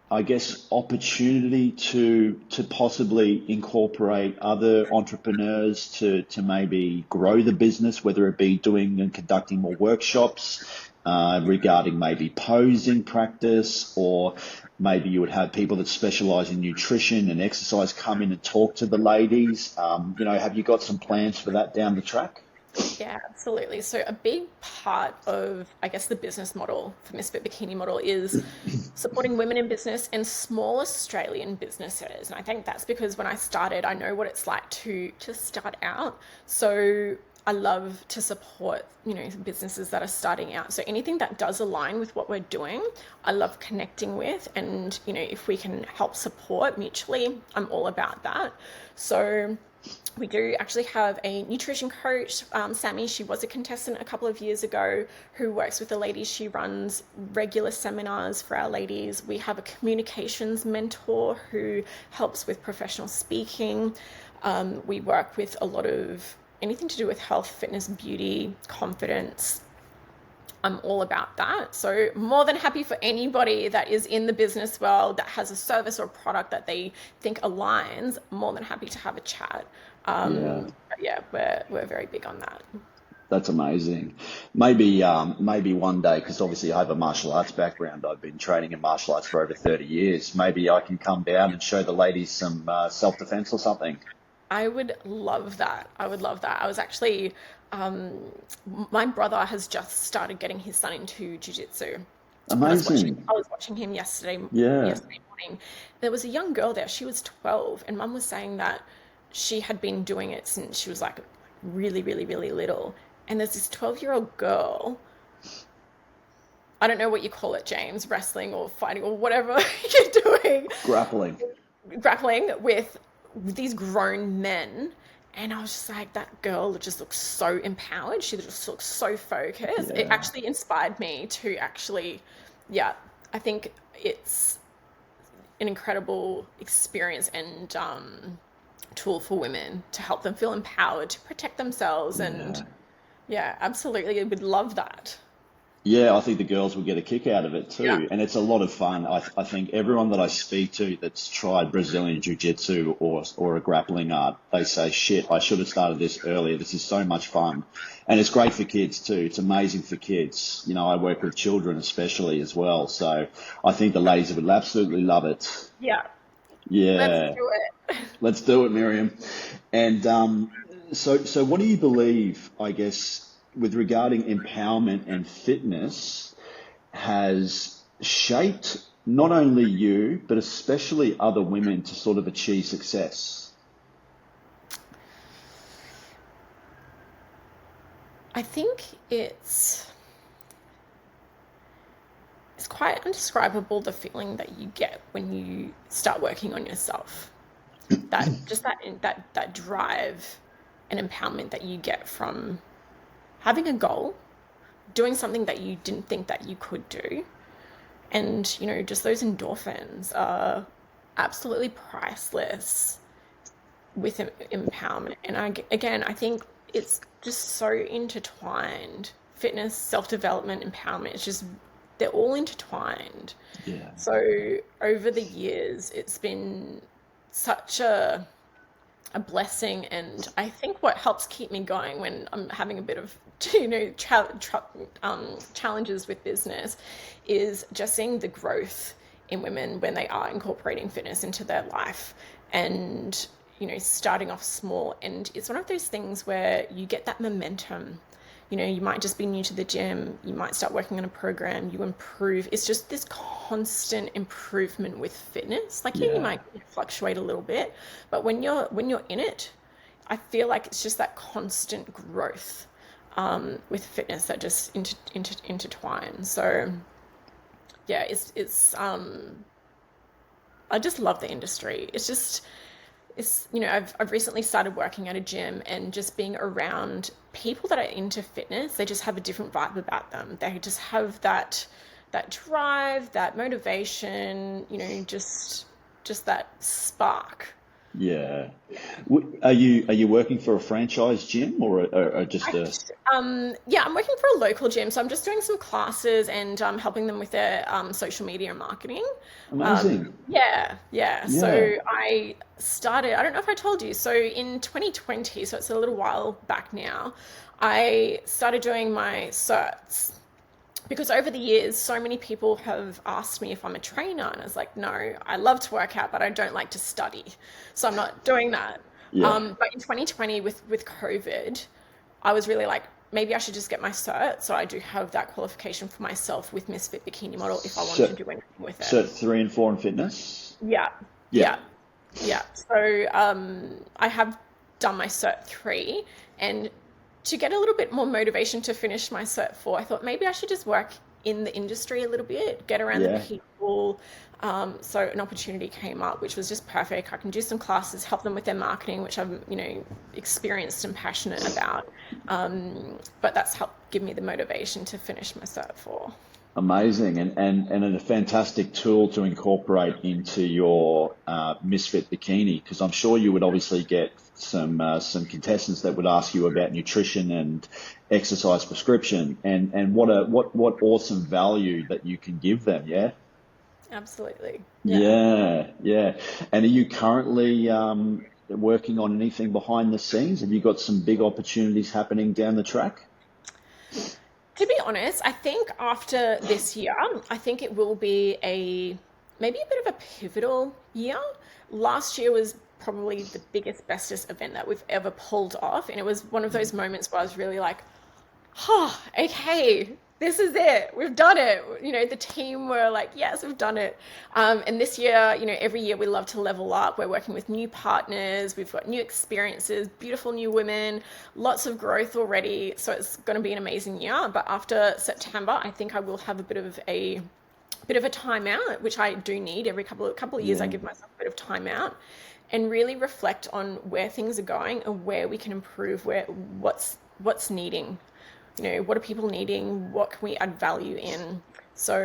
I guess, opportunity to possibly incorporate other entrepreneurs to maybe grow the business, whether it be doing and conducting more workshops regarding maybe posing practice, or maybe you would have people that specialize in nutrition and exercise come in and talk to the ladies. Have you got some plans for that down the track? Yeah, absolutely. So a big part of, I guess, the business model for Misfit Bikini Model is supporting women in business and small Australian businesses. And I think that's because when I started, I know what it's like to start out. So I love to support, businesses that are starting out. So anything that does align with what we're doing, I love connecting with. And, if we can help support mutually, I'm all about that. So we do actually have a nutrition coach, Sammy. She was a contestant a couple of years ago who works with the ladies. She runs regular seminars for our ladies. We have a communications mentor who helps with professional speaking. We work with a lot of anything to do with health, fitness, beauty, confidence. I'm all about that. So more than happy for anybody that is in the business world that has a service or product that they think aligns, more than happy to have a chat. Yeah. But yeah, we're very big on that. That's amazing. Maybe one day, because obviously I have a martial arts background. I've been training in martial arts for over 30 years. Maybe I can come down and show the ladies some self-defense or something. I would love that. I would love that. I was actually, um, my brother has just started getting his son into jujitsu, and Amazing. I was watching him Yeah. yesterday morning. There was a young girl there. She was 12, and Mum was saying that she had been doing it since she was like really, really, really little. And there's this 12-year-old girl I don't know what you call it, James, wrestling or fighting or whatever you're doing, Grappling. grappling with these grown men. And I was just like, that girl just looks so empowered. She just looks so focused. It Yeah. actually inspired me to actually, yeah, I think it's an incredible experience and tool for women to help them feel empowered to protect themselves. And Yeah. yeah, absolutely, I would love that. Yeah, I think the girls will get a kick out of it Yeah. too. And it's a lot of fun. I think everyone that I speak to that's tried Brazilian Jiu-Jitsu or a grappling art, they say, shit, I should have started this earlier. This is so much fun. And it's great for kids too. It's amazing for kids. You know, I work with children especially as well. So I think the ladies would absolutely love it. Yeah. Let's Yeah, do it. let's do it, Miriam. And so what do you believe, I guess, with regarding empowerment and fitness has shaped not only you, but especially other women to sort of achieve success? I think it's quite indescribable the feeling that you get when you start working on yourself. That drive and empowerment that you get from having a goal, doing something that you didn't think that you could do, and just those endorphins are absolutely priceless with empowerment. And again, I think it's just so intertwined. Fitness, self-development, empowerment, it's just, they're all intertwined. Yeah. So over the years, it's been such a blessing, and I think what helps keep me going when I'm having a bit of challenges with business is just seeing the growth in women when they are incorporating fitness into their life, and starting off small. And it's one of those things where you get that momentum. You might just be new to the gym, you might start working on a program, you improve. It's just this constant improvement with fitness. Like, yeah, you Yeah. might fluctuate a little bit, but when you're in it, I feel like it's just that constant growth with fitness that just intertwines. So yeah, it's I just love the industry. I've recently started working at a gym, and just being around people that are into fitness, they just have a different vibe about them. They just have that drive, that motivation, just that spark. Yeah. Are you working for a franchise gym or just a Yeah, I'm working for a local gym, so I'm just doing some classes and helping them with their social media and marketing. amazing? Yeah. Yeah. So I started, I don't know if I told you, so in 2020, so it's a little while back now, I started doing my certs. Because over the years, so many people have asked me if I'm a trainer, and I was like, no, I love to work out, but I don't like to study, so I'm not doing that. Yeah. But in 2020, with COVID, I was really like, maybe I should just get my cert, so I do have that qualification for myself with Miss Fit Bikini Model if I want to Cert, do anything with it. cert 3 and 4 in fitness? Yeah, Yeah. yeah, yeah. So I have done my Cert 3, and to get a little bit more motivation to finish my Cert 4, I thought maybe I should just work in the industry a little bit, get around the Yeah. people. So an opportunity came up, which was just perfect. I can do some classes, help them with their marketing, which I'm, experienced and passionate about. But that's helped give me the motivation to finish my Cert 4. Amazing, and a fantastic tool to incorporate into your Misfit Bikini, because I'm sure you would obviously get some contestants that would ask you about nutrition and exercise prescription, and what awesome value that you can give them. Yeah, Absolutely. Yeah. yeah, yeah. And are you currently working on anything behind the scenes? Have you got some big opportunities happening down the track? To be honest, I think after this year, I think it will be maybe a bit of a pivotal year. Last year was probably the biggest, bestest event that we've ever pulled off. And it was one of those moments where I was really like, oh, okay. this is it. We've done it. You know, the team were like, yes, we've done it. And this year, you know, every year we love to level up. We're working with new partners. We've got new experiences, beautiful new women, lots of growth already. So it's going to be an amazing year. But after September, I think I will have a bit of a timeout, which I do need every couple of years. I Yeah. give myself a bit of timeout and really reflect on where things are going and where we can improve, what's needing. You know, what are people needing? What can we add value in? So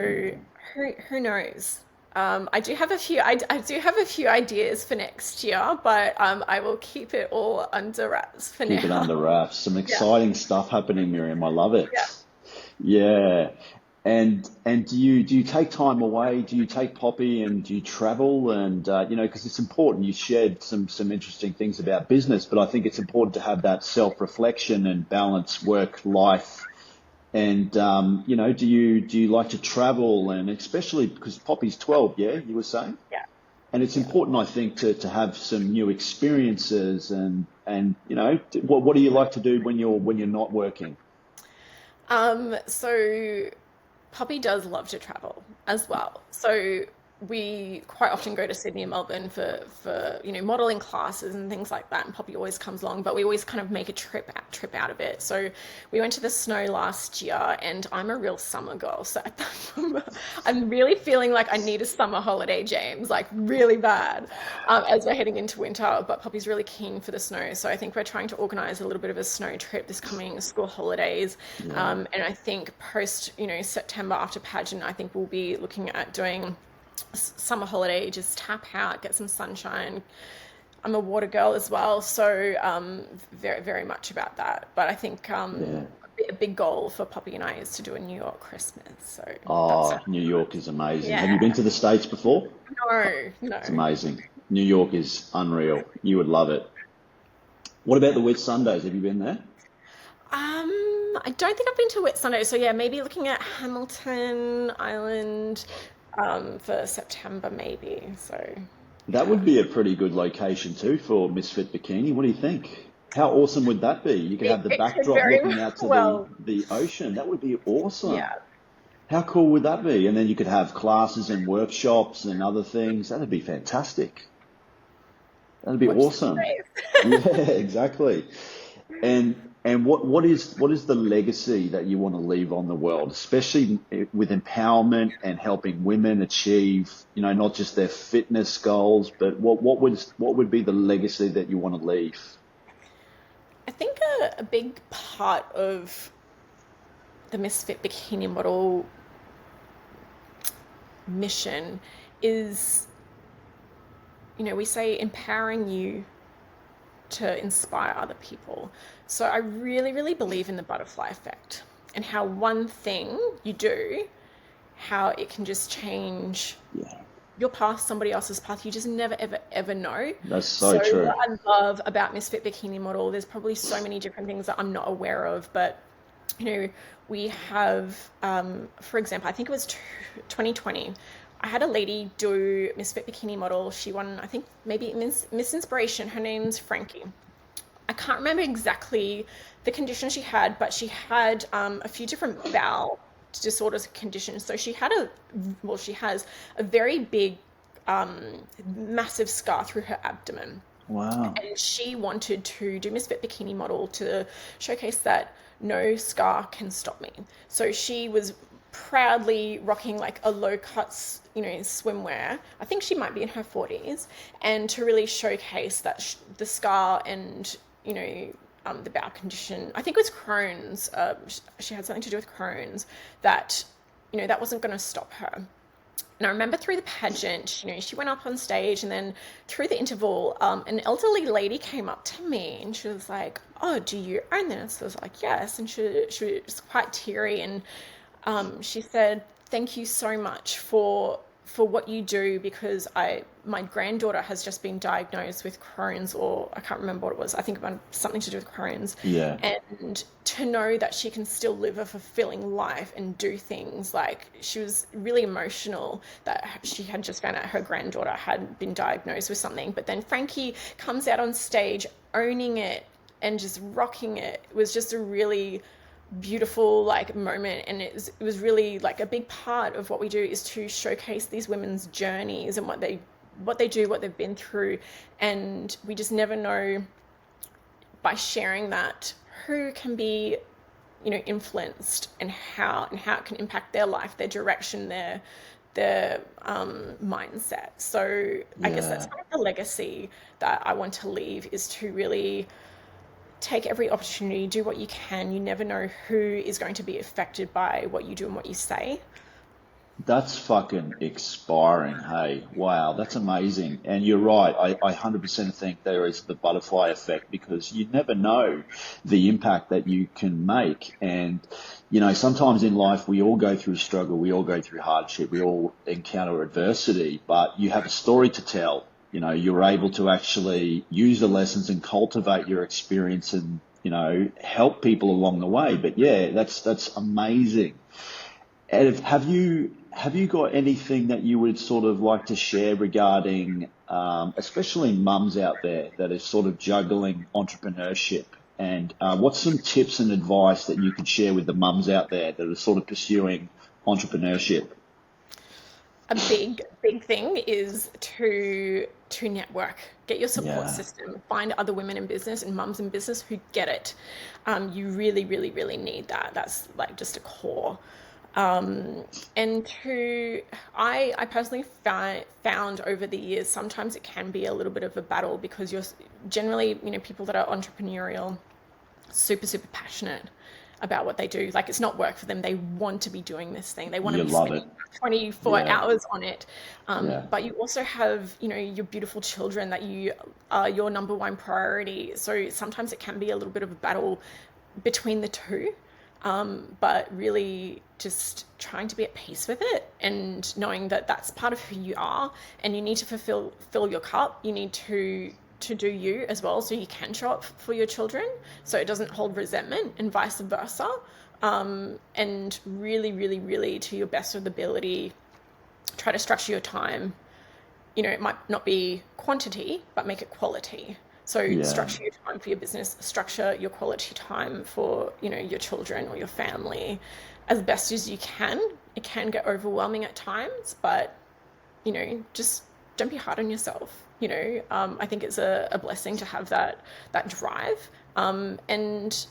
Yeah. who knows? I do have a few ideas for next year, but I will keep it all under wraps for Keep it now. under wraps. Some Yeah, exciting stuff happening, Miriam. I love it. yeah. Yeah. And do you take time away? Do you take Poppy and do you travel? And because it's important. You shared some interesting things about business, but I think it's important to have that self-reflection and balance work life. And do you like to travel? And especially because Poppy's 12, yeah, you were saying? Yeah, And it's yeah. important, I think, to have some new experiences and what do you like to do when you're not working? So Poppy does love to travel as well. So we quite often go to Sydney and Melbourne for modeling classes and things like that. And Poppy always comes along, but we always kind of make a trip out of it. So we went to the snow last year, and I'm a real summer girl. So at the moment, I'm really feeling like I need a summer holiday, James, like really bad, as we're heading into winter. But Poppy's really keen for the snow, so I think we're trying to organise a little bit of a snow trip this coming school holidays. Yeah. And I think post, September after pageant, I think we'll be looking at doing summer holiday, just tap out, get some sunshine. I'm a water girl as well, so very, very much about that. But I think Yeah. a big goal for Poppy and I is to do a New York Christmas. So that's Oh, New York is amazing. Have you been yeah. to the States before? No, It's no. amazing. New York is unreal. You would love it. What about the Whit Sundays? Have you been there? I don't think I've been to Whitsunday, so yeah, maybe looking at Hamilton Island for September, maybe. So That yeah, would be a pretty good location too for Miss Fit Bikini. What do you think? How awesome would that be? You could have the it could backdrop very looking out to the well, the ocean. That would be awesome. yeah. How cool would that be? And then you could have classes and workshops and other things. That'd be fantastic. That'd be Watch this awesome. space. Yeah, exactly. And what is the legacy that you want to leave on the world, especially with empowerment and helping women achieve, not just their fitness goals, but what would be the legacy that you want to leave? I think a big part of the Miss Fit Bikini Model mission is, we say empowering you to inspire other people. So I really, really believe in the butterfly effect and how one thing you do, how it can just change Yeah, your path, somebody else's path. You just never, ever, ever know. that's So so true. what I love about Misfit Bikini Model, there's probably so many different things that I'm not aware of, but you know, we have, for example, I think it was 2020. I had a lady do Misfit Bikini Model. She won, I think, maybe Miss Inspiration. Her name's Frankie. I can't remember exactly the condition she had, but she had a few different bowel disorders conditions. So she has a very big, massive scar through her abdomen. Wow. And she wanted to do Miss Fit Bikini Model to showcase that no scar can stop me. So she was proudly rocking like a low cut, swimwear. I think she might be in her 40s, and to really showcase that the scar and the bowel condition. I think it was Crohn's. She had something to do with Crohn's that that wasn't going to stop her. And I remember through the pageant, she went up on stage, and then through the interval, an elderly lady came up to me and she was like, "Oh, do you own this?" I was like, "Yes." And she was quite teary, and she said, "Thank you so much for what you do, because my granddaughter has just been diagnosed with Crohn's, or I can't remember what it was. I think about something to do with Crohn's, Yeah. and to know that she can still live a fulfilling life and do things." Like, she was really emotional that she had just found out her granddaughter had been diagnosed with something, but then Frankie comes out on stage owning it and just rocking it. It was just a really beautiful like moment, and it was really like a big part of what we do is to showcase these women's journeys and what they do, what they've been through, and we just never know by sharing that who can be influenced, and how it can impact their life, their direction, their mindset. So I guess that's Yeah. kind of the legacy that I want to leave, is to really take every opportunity, do what you can. You never know who is going to be affected by what you do and what you say. That's fucking expiring. Hey, wow, that's amazing. And you're right. I 100% think there is the butterfly effect because you never know the impact that you can make. And, sometimes in life we all go through struggle, we all go through hardship, we all encounter adversity, but you have a story to tell. You're able to actually use the lessons and cultivate your experience and, help people along the way. But yeah, that's amazing. Ed, have you got anything that you would sort of like to share regarding, especially mums out there that are sort of juggling entrepreneurship? And what's some tips and advice that you could share with the mums out there that are sort of pursuing entrepreneurship? A big thing is to network, get your support Yeah, system, find other women in business and mums in business who get it. You really, really, really need that. That's like just a core. And I personally found over the years, sometimes it can be a little bit of a battle because you're generally, people that are entrepreneurial, super, super passionate about what they do. Like, it's not work for them. They want to be doing this thing. They want to you be love it. spending 24 Yeah, hours on it. yeah, But you also have, your beautiful children that you are your number one priority. So sometimes it can be a little bit of a battle between the two. But really just trying to be at peace with it and knowing that that's part of who you are, and you need to fill your cup. You need to do you as well, so you can show up for your children, so it doesn't hold resentment, and vice versa. And really, really, really, to your best of the ability, try to structure your time. It might not be quantity, but make it quality. So yeah. structure your time for your business, structure your quality time for, your children or your family as best as you can. It can get overwhelming at times, but, just don't be hard on yourself. I think it's a blessing to have that drive. And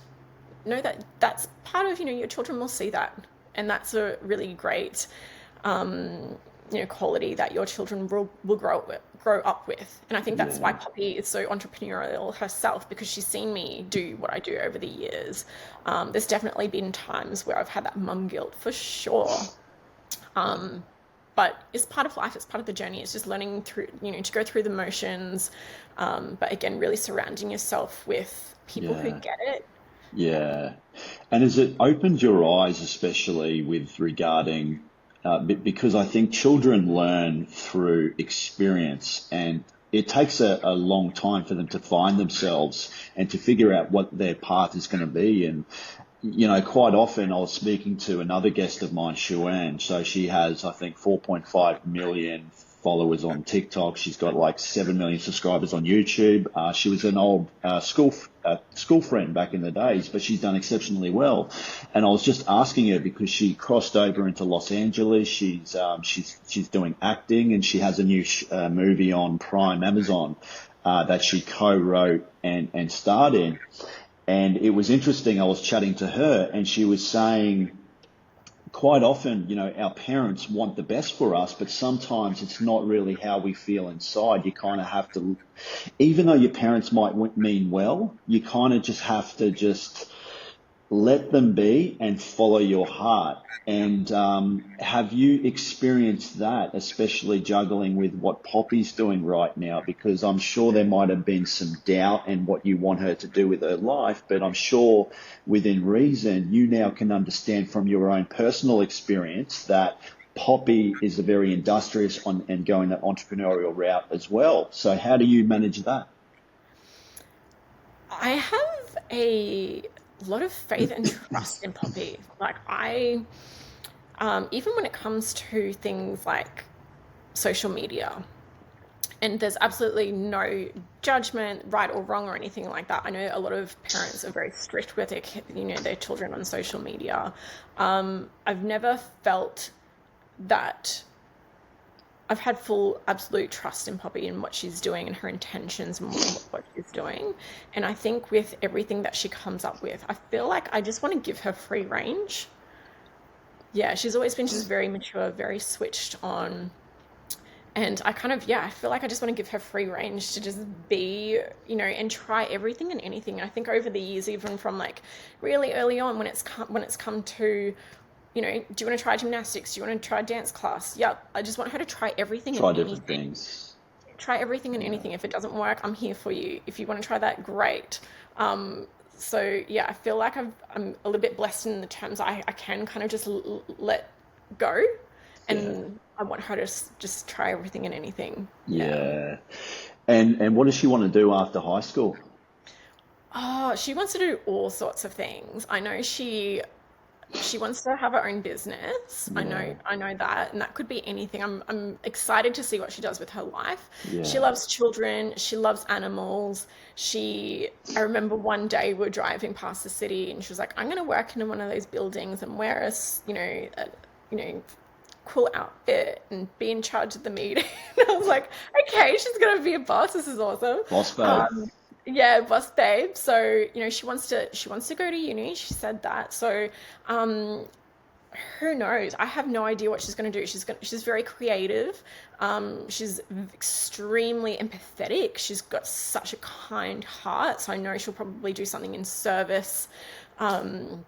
know that that's part of, your children will see that. And that's a really great quality that your children will grow up with. And I think that's why Yeah. Poppy is so entrepreneurial herself, because she's seen me do what I do over the years. There's definitely been times where I've had that mum guilt for sure. Um, but it's part of life. It's part of the journey. It's just learning through, to go through the motions. But again, really surrounding yourself with people who Yeah. get it. Yeah. And has it opened your eyes, especially with regarding, because I think children learn through experience and it takes a long time for them to find themselves and to figure out what their path is going to be. And quite often I was speaking to another guest of mine, Shuan. So she has, I think, 4.5 million followers on TikTok. She's got like 7 million subscribers on YouTube. She was an old school friend back in the days, but she's done exceptionally well. And I was just asking her because she crossed over into Los Angeles. She's doing acting, and she has a new movie on Prime Amazon that she co-wrote and starred in. And it was interesting. I was chatting to her and she was saying quite often, our parents want the best for us, but sometimes it's not really how we feel inside. You kind of have to, even though your parents might mean well, you kind of just have to just let them be and follow your heart. And have you experienced that, especially juggling with what Poppy's doing right now? Because I'm sure there might have been some doubt in what you want her to do with her life, but I'm sure within reason, you now can understand from your own personal experience that Poppy is a very industrious and going that entrepreneurial route as well. So how do you manage that? I have a lot of faith and trust in Poppy. Like, even when it comes to things like social media, And there's absolutely no judgment, right or wrong or anything like that. I know a lot of parents are very strict with their children on social media. I've never felt that. I've had full absolute trust in Poppy and what she's doing and her intentions and what she's doing. And I think with everything that she comes up with, I feel like I just want to give her free range. Yeah, she's always been just very mature, very switched on. And I feel like I just want to give her free range to just be, and try everything and anything. I think over the years, even from like really early on, when it's come to, do you want to try gymnastics? Do you want to try dance class? Yep. I just want her to try everything and Try different anything. things. Try everything and Yeah. anything. If it doesn't work, I'm here for you. If you want to try that, great. So yeah, I feel like I'm a little bit blessed in the terms I can kind of just let go, Yeah. and I want her to just try everything and anything. Yeah. Yeah. And what does she want to do after high school? Oh, she wants to do all sorts of things. I know she wants to have her own business. Yeah. I know that, and that could be anything. I'm excited to see what she does with her life. She Yeah. loves children, she loves animals. I remember one day we were driving past the city and she was like, I'm going to work in one of those buildings and wear you know, cool outfit and be in charge of the meeting. And I was like, okay, she's going to be a boss. This is awesome. Boss babe. Um, yeah, boss babe. So, she wants to go to uni. She said that. So, um, who knows? I have no idea what she's going to do. She's very creative. She's extremely empathetic. She's got such a kind heart. So I know she'll probably do something in service. Um,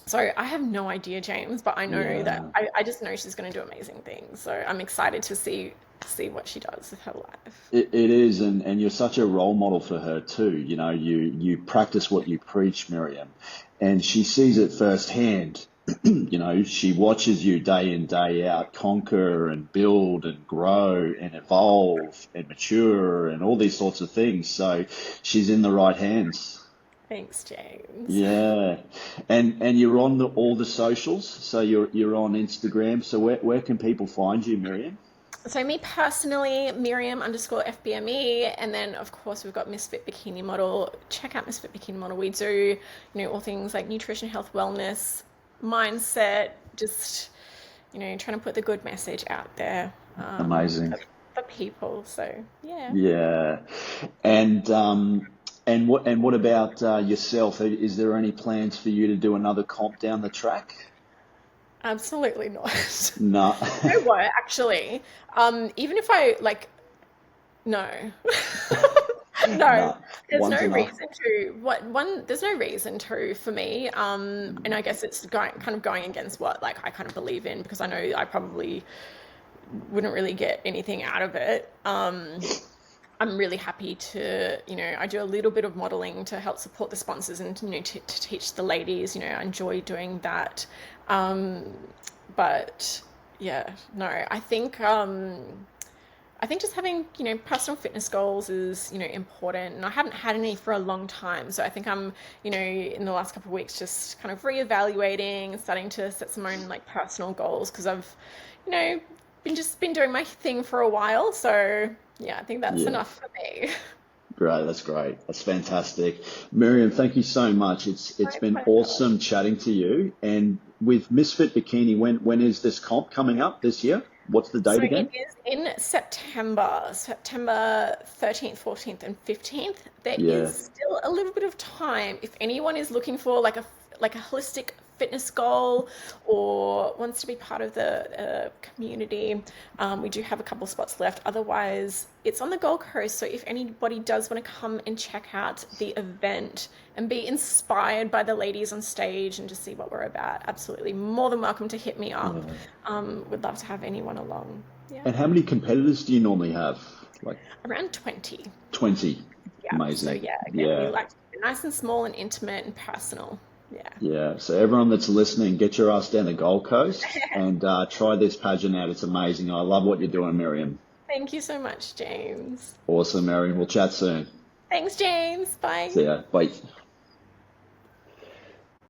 so I have no idea, James, but I know that Yeah. I just know she's going to do amazing things. So I'm excited to see what she does with her life. It is, and you're such a role model for her too. You practice what you preach, Miriam, and she sees it firsthand. She watches you day in, day out conquer and build and grow and evolve and mature and all these sorts of things. So she's in the right hands. Thanks, James. Yeah, and you're on all the socials. So you're on Instagram. So where can people find you, Miriam? So me personally, Miriam underscore FBME, and then of course we've got Miss Fit Bikini Model. Check out Miss Fit Bikini Model. We do, all things like nutrition, health, wellness, mindset, just, trying to put the good message out there Amazing. for people. So yeah. Yeah. And what about yourself? Is there any plans for you to do another comp down the track? Absolutely not. No. You know what, actually, even if I like, no, no, No. there's no One's enough. reason to. There's no reason to for me. And I guess it's going against what like I kind of believe in because I know I probably wouldn't really get anything out of it. I'm really happy to, I do a little bit of modeling to help support the sponsors and, to teach the ladies, I enjoy doing that. Um, but yeah, no, I think just having, personal fitness goals is, important. And I haven't had any for a long time. So I think I'm, in the last couple of weeks, just kind of reevaluating and starting to set some own like personal goals because I've, you know, been doing my thing for a while. So yeah, I think that's Yeah. enough for me. Great. That's great. That's fantastic. Miriam, thank you so much. It's My been pleasure. awesome chatting to you. And with Misfit Bikini, when is this comp coming up this year? What's the So date it again? is in September 13th, 14th, and 15th. There is Yeah. still a little bit of time. If anyone is looking for like a holistic fitness goal or wants to be part of the community, we do have a couple spots left. Otherwise, it's on the Gold Coast. So if anybody does want to come and check out the event and be inspired by the ladies on stage and just see what we're about, absolutely more than welcome to hit me up. Yeah. Would love to have anyone along. Yeah, And how many competitors do you normally have? Like around 20. 20. Yeah. So Amazing. yeah, again, we Yeah. like to keep it nice and small and intimate and personal. Yeah. Yeah. So everyone that's listening, get your ass down the Gold Coast and try this pageant out. It's amazing. I love what you're doing, Miriam. Thank you so much, James. Awesome, Miriam. We'll chat soon. Thanks, James. Bye. See ya. Bye.